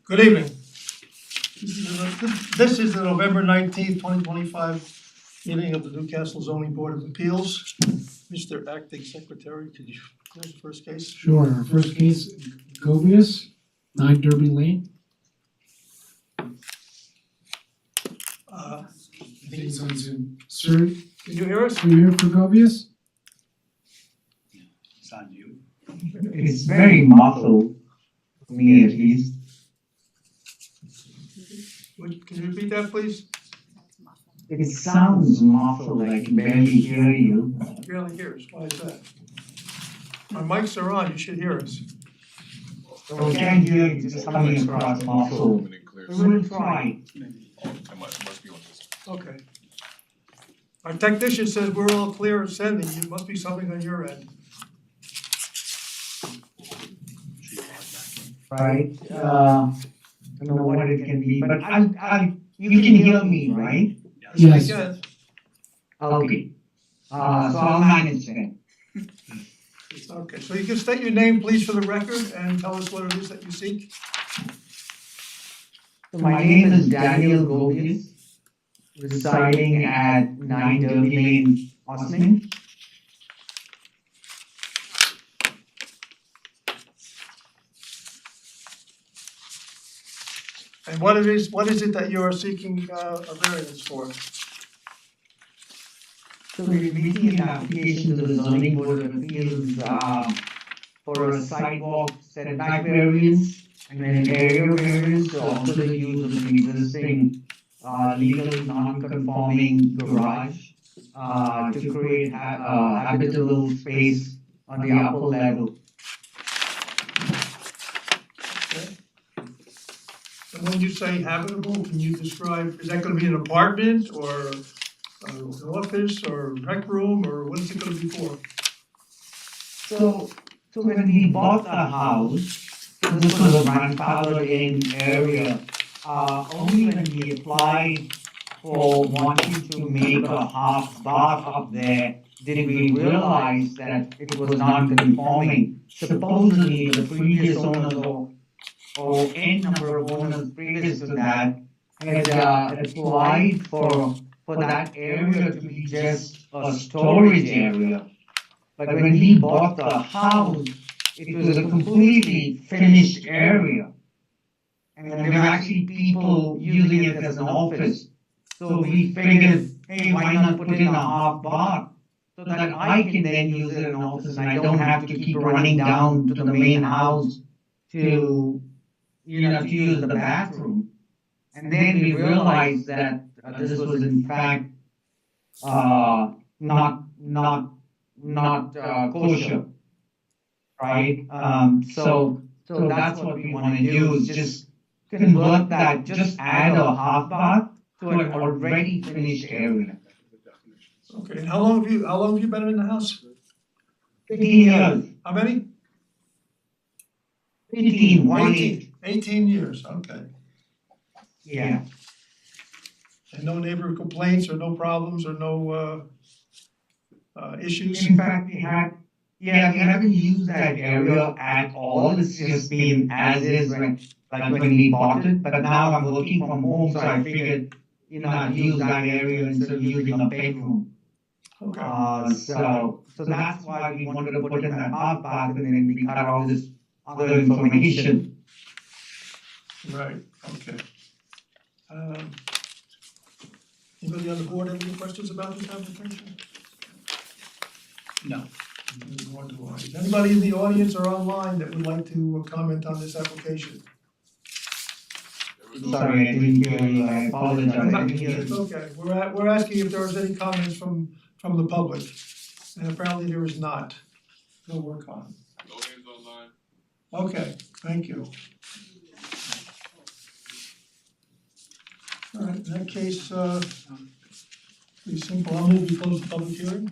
Good evening. This is the November 19th, 2025 meeting of the Newcastle Zoning Board of Appeals. Mr. Acting Secretary, could you close the first case? Sure, our first case, Govius, 9 Derby Lane. I think he's on Zoom. Sir, Can you hear us? are you here for Govius? It's on you. It's very muffled, for me at least. Can you repeat that, please? It sounds muffled, I can barely hear you. Barely hear us. Why is that? Our mics are on, you should hear us. So we can't hear you, just coming across muffled. We will try. I must be on this. Okay. Our technician says we're all clear of sending. It must be something on your end. Right, I don't know what it can be, but you can hear me, right? Yes. We can. Okay. So I'll manage then. Okay, so you can state your name, please, for the record, and tell us what it is that you seek. So my name is Daniel Govius, residing at 9 Derby Lane, Osmond. And what it is that you are seeking a variance for? So we're making an application to the zoning board of appeals for a sidewalk setback variance and an area variance to alter the use of an existing legally non-conforming garage to create habitable space on the upper level. Okay. And when you say habitable, can you describe, is that gonna be an apartment or an office or rec room, or what is it gonna be for? So when we bought the house, this was a grandfathered in area. Only when we applied for wanting to make a half bath up there, did we realize that it was non-conforming. Supposedly, the previous owners or n number of owners previous to that had applied for that area to be just a storage area. But when we bought the house, it was a completely finished area. And there were actually people using it as an office. So we figured, hey, why not put in a half bath so that I can then use it as an office and I don't have to keep running down to the main house to use the bathroom. And then we realized that this was in fact not kosher, right? So that's what we want to do is just convert that, just add a half bath to an already finished area. Okay, and how long have you been in the house? 15 years. How many? 18, 1 18 years, okay. Yeah. And no neighbor complaints or no problems or no issues? In fact, we haven't used that area at all. It's just been as is when we bought it. But now I'm working from home, so I figured, I'd use that area instead of using a bedroom. Okay, So that's why we wanted to put in that half bath, and then we got all this other information. right, okay. Anybody on the board have any questions about this application? No. Nor do I. Is anybody in the audience or online that would like to comment on this application? Sorry, I didn't hear you. I apologize. I didn't hear It's you. okay, we're asking if there was any comments from the public, and apparently there is not. No work on. No hands online. Okay, thank you. All right, in that case, pretty simple, I'll move to close the public hearing.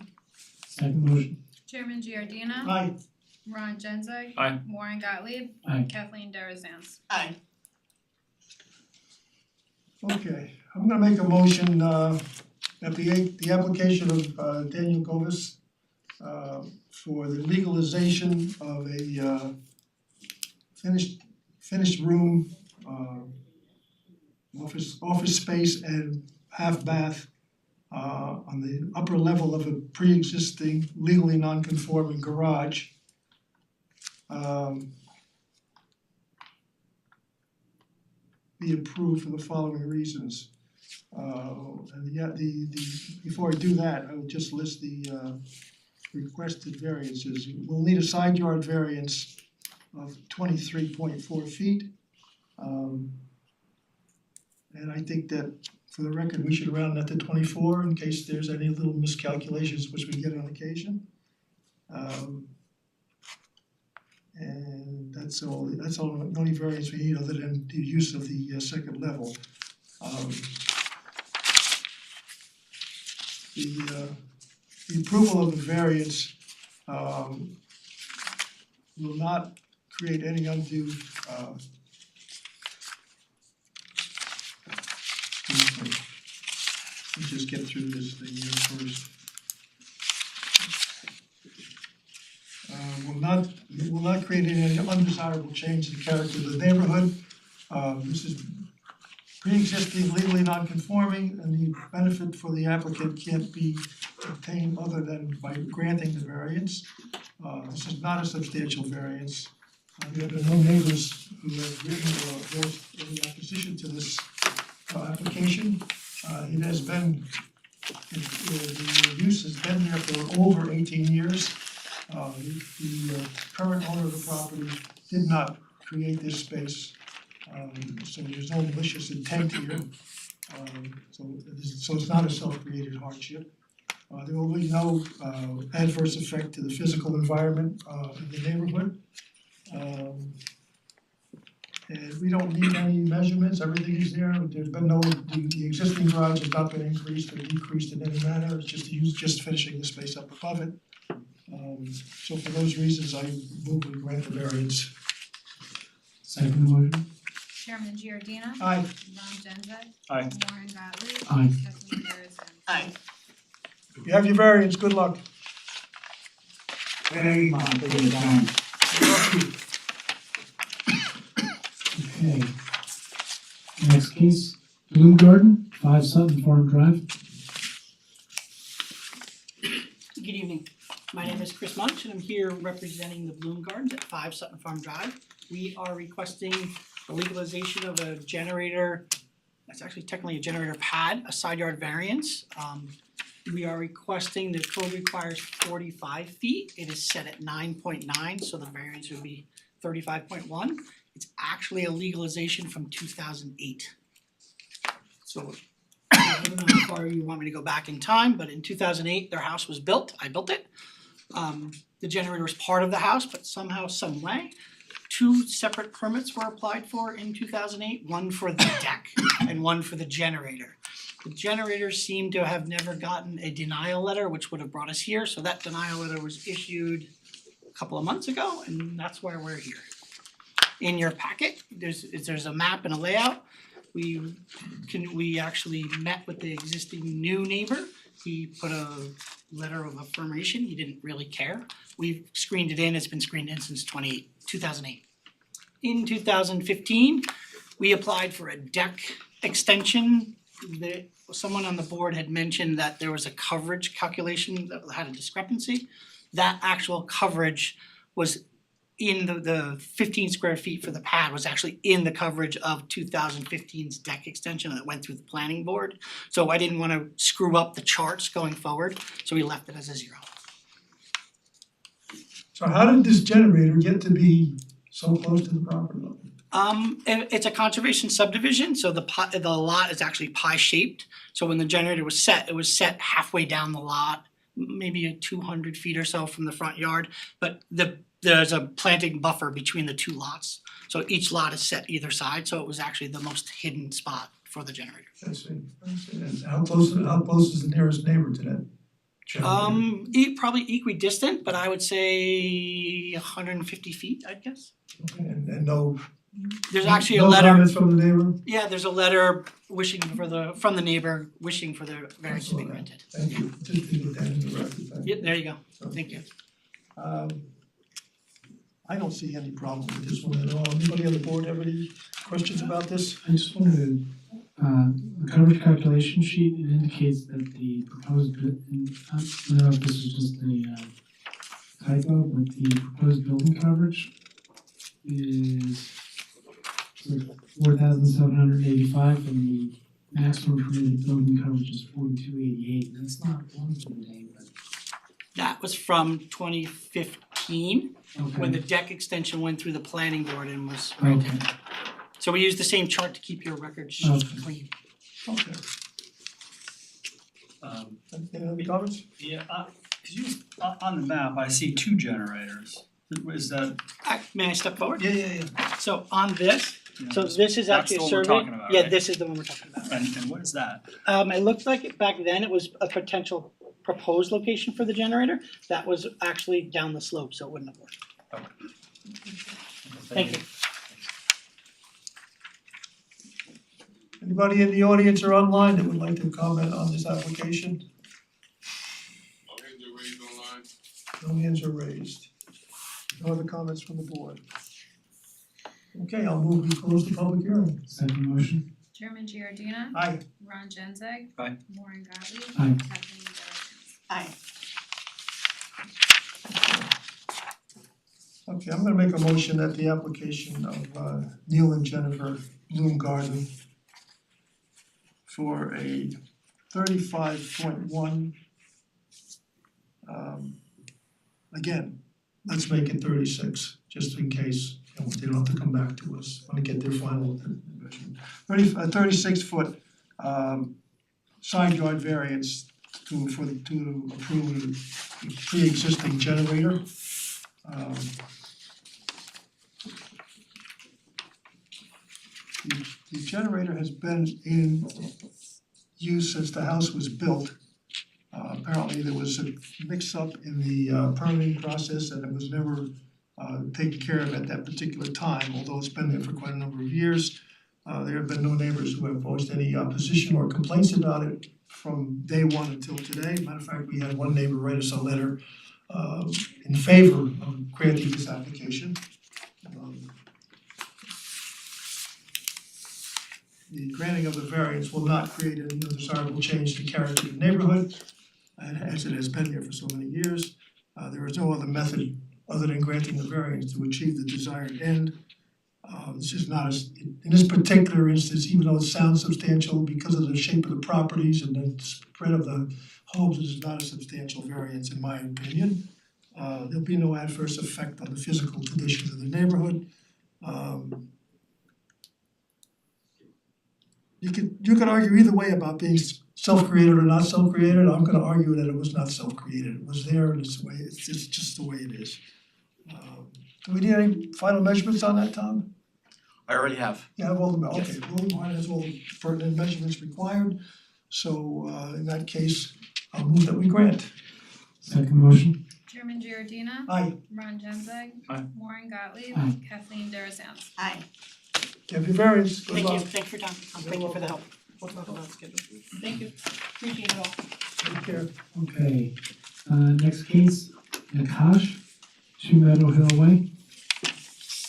Second motion. Chairman Giordina. Aye. Ron Genzeg. Aye. Warren Gottlieb. Aye. Kathleen Darazan. Aye. Okay, I'm gonna make a motion that the application of Daniel Govis for the legalization of a finished room office space and half bath on the upper level of a pre-existing legally non-conforming garage. Be approved for the following reasons. And before I do that, I will just list the requested variances. We'll need a side yard variance of 23.4 feet. And I think that for the record, we should round that to 24 in case there's any little miscalculations which we get on occasion. And that's all the only variance we need other than the use of the second level. The approval of the variance will not create any undue excuse me. Let me just get through this thing here first. Will not create any undesirable change in the character of the neighborhood. This is pre-existing, legally non-conforming, and the benefit for the applicant can't be obtained other than by granting the variance. This is not a substantial variance. There have been no neighbors who have written or voiced any opposition to this application. It has been, the use has been there for over 18 years. The current owner of the property did not create this space, so there's no malicious intent here. So it's not a self-created hardship. There will be no adverse effect to the physical environment in the neighborhood. And we don't need any measurements, everything is there. There's been no, the existing garage has not been increased or decreased in any manner, it's just finishing the space up above it. So for those reasons, I move we grant the variance. Second motion. Chairman Giordina. Aye. Ron Genzeg. Aye. Warren Gottlieb. Aye. Kathleen Darazan. Aye. You have your variance, good luck. Very much for your time. Okay. Next case, Bloom Garden, 5 Sutton Farm Drive. Good evening. My name is Chris Munch and I'm here representing the Bloom Gardens at 5 Sutton Farm Drive. We are requesting the legalization of a generator, that's actually technically a generator pad, a side yard variance. We are requesting, the code requires 45 feet. It is set at 9.9, so the variance would be 35.1. It's actually a legalization from 2008. So I don't know how far you want me to go back in time, but in 2008, their house was built. I built it. The generator was part of the house, but somehow, some way, 2 separate permits were applied for in 2008, one for the deck and one for the generator. The generator seemed to have never gotten a denial letter, which would have brought us here, so that denial letter was issued a couple of months ago, and that's why we're here. In your packet, there's a map and a layout. We actually met with the existing new neighbor. He put a letter of affirmation, he didn't really care. We've screened it in, it's been screened in since 2008. In 2015, we applied for a deck extension. Someone on the board had mentioned that there was a coverage calculation that had a discrepancy. That actual coverage was in the 15 square feet for the pad was actually in the coverage of 2015's deck extension that went through the planning board. So I didn't wanna screw up the charts going forward, so we left it as a 0. So how did this generator get to be so close to the property line? It's a conservation subdivision, so the lot is actually pie shaped. So when the generator was set, it was set halfway down the lot, maybe 200 feet or so from the front yard. But there's a planting buffer between the 2 lots. So each lot is set either side, so it was actually the most hidden spot for the generator. I see. And how close is the nearest neighbor to that generator? Probably equidistant, but I would say 150 feet, I'd guess. Okay, and no. There's actually a No letter. comments from the neighbor? Yeah, there's a letter from the neighbor wishing for the variance to be granted. Thank you, just to get that in the record, thank you. Yep, there you go. Thank you. I don't see any problem with this one at all. Anybody on the board have any questions about this? I just wanted to, the coverage calculation sheet, it indicates that the proposed, I don't know if this is just a typo, but the proposed building coverage is 4,785 and the maximum permitted building coverage is 4,288. That's not one building, but That was from 2015, when the okay. deck extension went through the planning board and was granted. Okay. So we used the same chart to keep your records Okay. clean. Okay. Any other comments? Yeah, could you, on the map, I see 2 generators. Is that? May I step forward? Yeah. So on this, Yeah. so this is That's actually the a one we're survey. talking about, Yeah, right? this is the one we're talking about. And what is that? It looked like back then it was a potential proposed location for the generator. That was actually down the slope, so it wouldn't have worked. Thank you. Anybody in the audience or online that would like to comment on this application? All hands are raised online. No hands are raised. No other comments from the board? Okay, I'll move to close the public hearing. Second motion? Chairman Giordina. Aye. Ron Genzeg. Aye. Warren Gottlieb. Aye. Kathleen Darazan. Aye. Okay, I'm gonna make a motion that the application of Neil and Jennifer Bloom Garden for a 35.1 again, let's make it 36, just in case, they don't have to come back to us when they get their final measurement. 36 foot side yard variance to approve a pre-existing generator. The generator has been in use since the house was built. Apparently there was a mix-up in the permitting process and it was never taken care of at that particular time, although it's been there for quite a number of years. There have been no neighbors who have voiced any opposition or complaints about it from day one until today. Matter of fact, we had one neighbor write us a letter in favor of granting this application. The granting of the variance will not create any undesirable change to the character of the neighborhood, and as it has been there for so many years. There is no other method other than granting the variance to achieve the desired end. This is not, in this particular instance, even though it sounds substantial because of the shape of the properties and the spread of the homes, this is not a substantial variance in my opinion. There'll be no adverse effect on the physical conditions of the neighborhood. You could argue either way about being self-created or not self-created. I'm gonna argue that it was not self-created. It was there and it's the way, it's just the way it is. Do we need any final measurements on that, Tom? I already have. You have all the, okay, William has all the pertinent measurements required. So in that case, I'll move that we grant. Second motion? Chairman Giordina. Aye. Ron Genzeg. Aye. Warren Gottlieb. Aye. Kathleen Darazan. Aye. Give your variance, good Thank you, luck. thanks for your time. Thank you for the help. We'll talk about the schedule. Thank you. Appreciate it all. Take care. Okay, next case, Nakash, 2 Meadow Hill Way.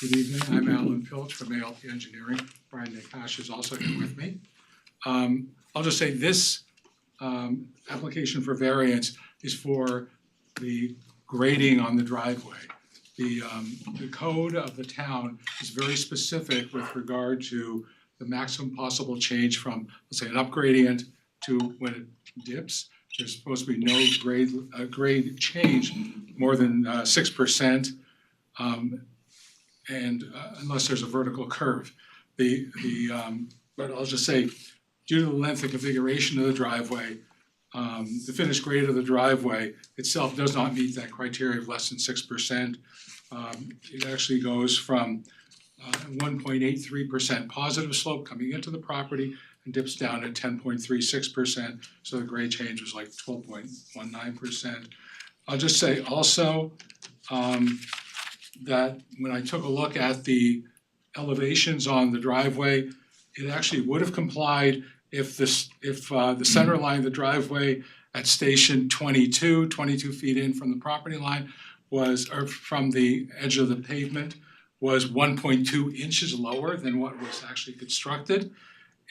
Good evening, I'm Alan Pilch from ALP Engineering. Brian Nakash is also here with me. I'll just say this application for variance is for the grading on the driveway. The code of the town is very specific with regard to the maximum possible change from, let's say, an up-gradient to when it dips. There's supposed to be no grade change more than 6%, and unless there's a vertical curve. But I'll just say, due to the length and configuration of the driveway, the finished grade of the driveway itself does not meet that criteria of less than 6%. It actually goes from 1.83% positive slope coming into the property and dips down at 10.36%, so the grade change was like 12.19%. I'll just say also that when I took a look at the elevations on the driveway, it actually would have complied if the center line of the driveway at station 22 feet in from the property line, was, or from the edge of the pavement, was 1.2 inches lower than what was actually constructed.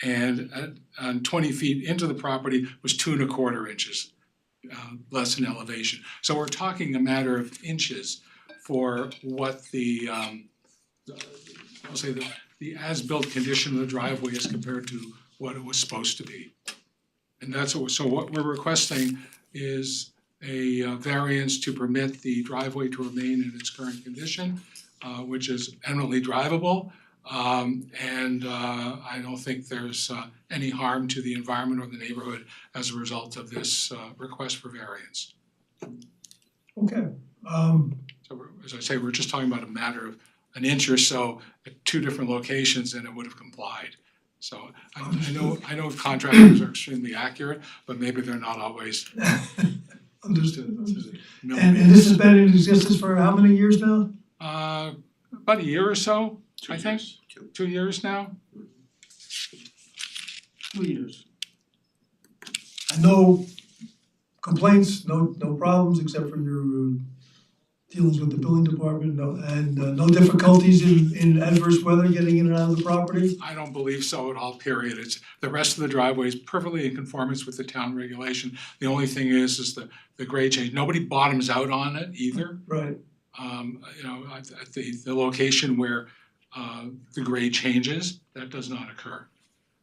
And on 20 feet into the property was 2¼ inches less in elevation. So we're talking a matter of inches for what the I'll say the as-built condition of the driveway is compared to what it was supposed to be. And that's what we're requesting is a variance to permit the driveway to remain in its current condition, which is eminently drivable. I don't think there's any harm to the environment or the neighborhood as a result of this request for variance. Okay, So as I say, we're just talking about a matter of an inch or so at two different locations and it would have complied. So I know contractors are extremely accurate, but maybe they're not always understood. millimeters. And this has been in existence for how many years now? About a year or so, I think, 2 years now. 2 years. And no complaints, no problems except for your dealings with the building department, no difficulties in adverse weather getting in and out of the property? I don't believe so at all, period. It's, the rest of the driveway is perfectly in conformance with the town regulation. The only thing is the grade change. Nobody bottoms out on it either. Right, At the location where the grade changes, that does not occur.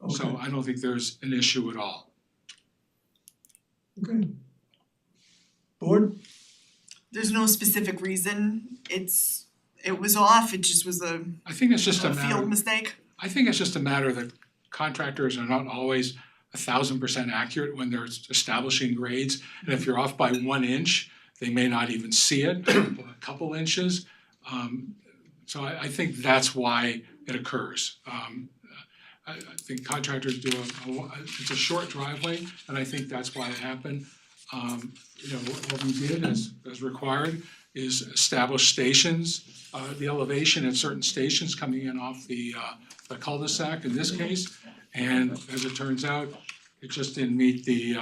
okay, So I don't think there's an issue at all. okay. Board? There's no specific reason, it was off, it just was a I think it's just a matter. field mistake. I think it's just a matter that contractors are not always 1,000% accurate when they're establishing grades. And if you're off by 1 inch, they may not even see it, or a couple inches. So I think that's why it occurs. I think contractors do it's a short driveway, and I think that's why it happened. What we did as required is establish stations, the elevation at certain stations coming in off the cul-de-sac in this case. And as it turns out, it just didn't meet the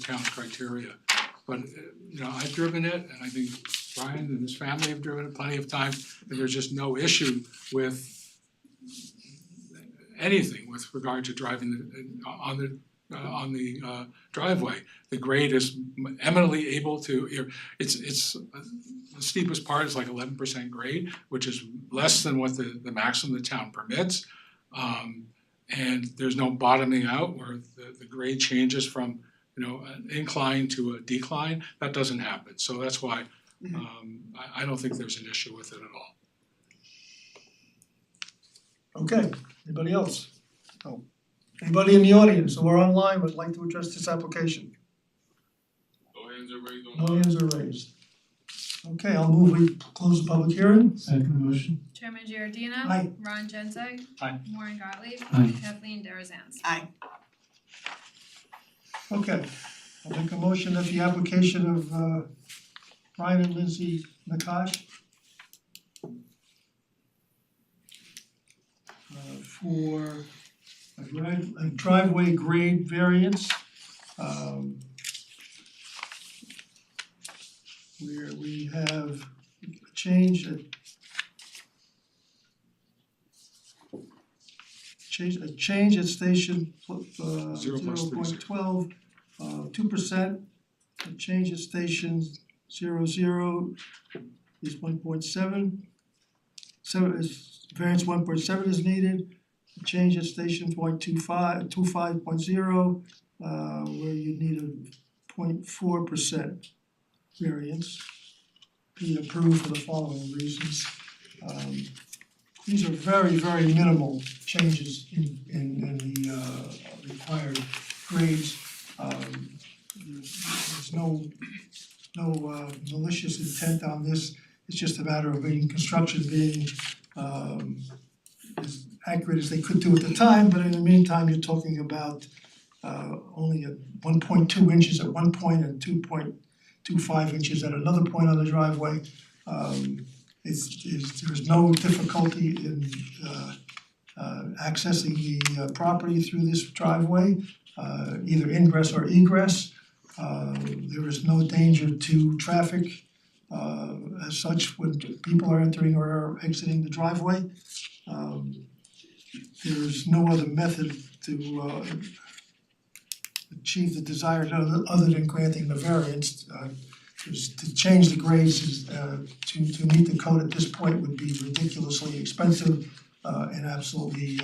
town criteria. But I've driven it, and I think Brian and his family have driven it plenty of times, and there's just no issue with anything with regard to driving on the driveway. The grade is eminently able to, it's the steepest part is like 11% grade, which is less than what the maximum the town permits. And there's no bottoming out where the grade changes from an incline to a decline. That doesn't happen. So that's why I don't think there's an issue with it at all. Okay, anybody else? No. Anybody in the audience or online would like to address this application? No hands are raised No online. hands are raised. Okay, I'll move we close the public hearing. Second motion. Chairman Giordina. Aye. Ron Genzeg. Aye. Warren Gottlieb. Aye. Kathleen Darazan. Aye. Okay, I'll make a motion that the application of Brian and Lindsay Nakash for a driveway grade variance where we have a change at station 0.12 2%, a change at station 0 is 1.7. Variance 1.7 is needed. A change at station 25.0, where you need a 0.4% variance. Be approved for the following reasons. These are very, very minimal changes in the required grades. There's no malicious intent on this. It's just a matter of construction being as accurate as they could do at the time, but in the meantime, you're talking about only 1.2 inches at one point and 2.25 inches at another point on the driveway. There's no difficulty in accessing the property through this driveway, either ingress or egress. There is no danger to traffic As such, when people are entering or are exiting the driveway, there's no other method to achieve the desired other than granting the variance. Just to change the grades is to meet the code at this point would be ridiculously expensive and absolutely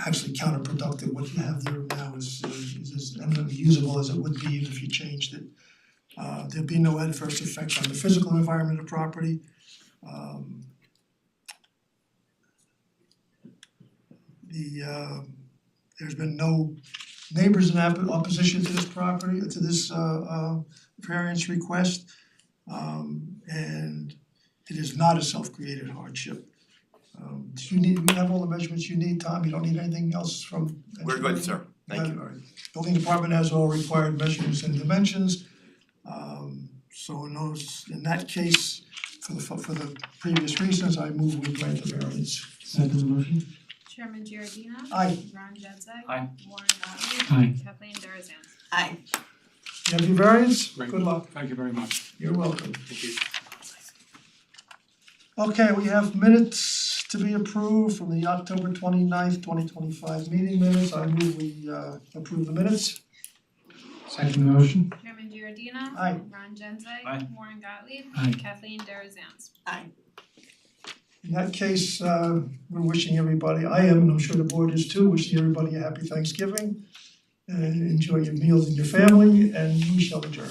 actually counterproductive. What you have there now is as eminently usable as it would be if you changed it. There'd be no adverse effect on the physical environment of the property. There's been no neighbors in opposition to this property, to this variance request. And it is not a self-created hardship. Do you have all the measurements you need, Tom? You don't need anything else from? We're good, sir. Thank you. All right. Building department has all required measurements and dimensions. So in that case, for the previous reasons, I move we grant the variance. Second the motion? Chairman Giordina. Aye. Ron Genzeg. Aye. Warren Gottlieb. Aye. Kathleen Darazan. Aye. You have your variance? Great. Good luck. Thank you very much. You're welcome. Thank you. Okay, we have minutes to be approved from the October 29th, 2025 meeting minutes. I move we approve the minutes. Second the motion? Chairman Giordina. Aye. Ron Genzeg. Aye. Warren Gottlieb. Aye. Kathleen Darazan. Aye. In that case, we're wishing everybody, I am, and I'm sure the board is too, wishing everybody a happy Thanksgiving. And enjoy your meals and your family, and we shall adjourn.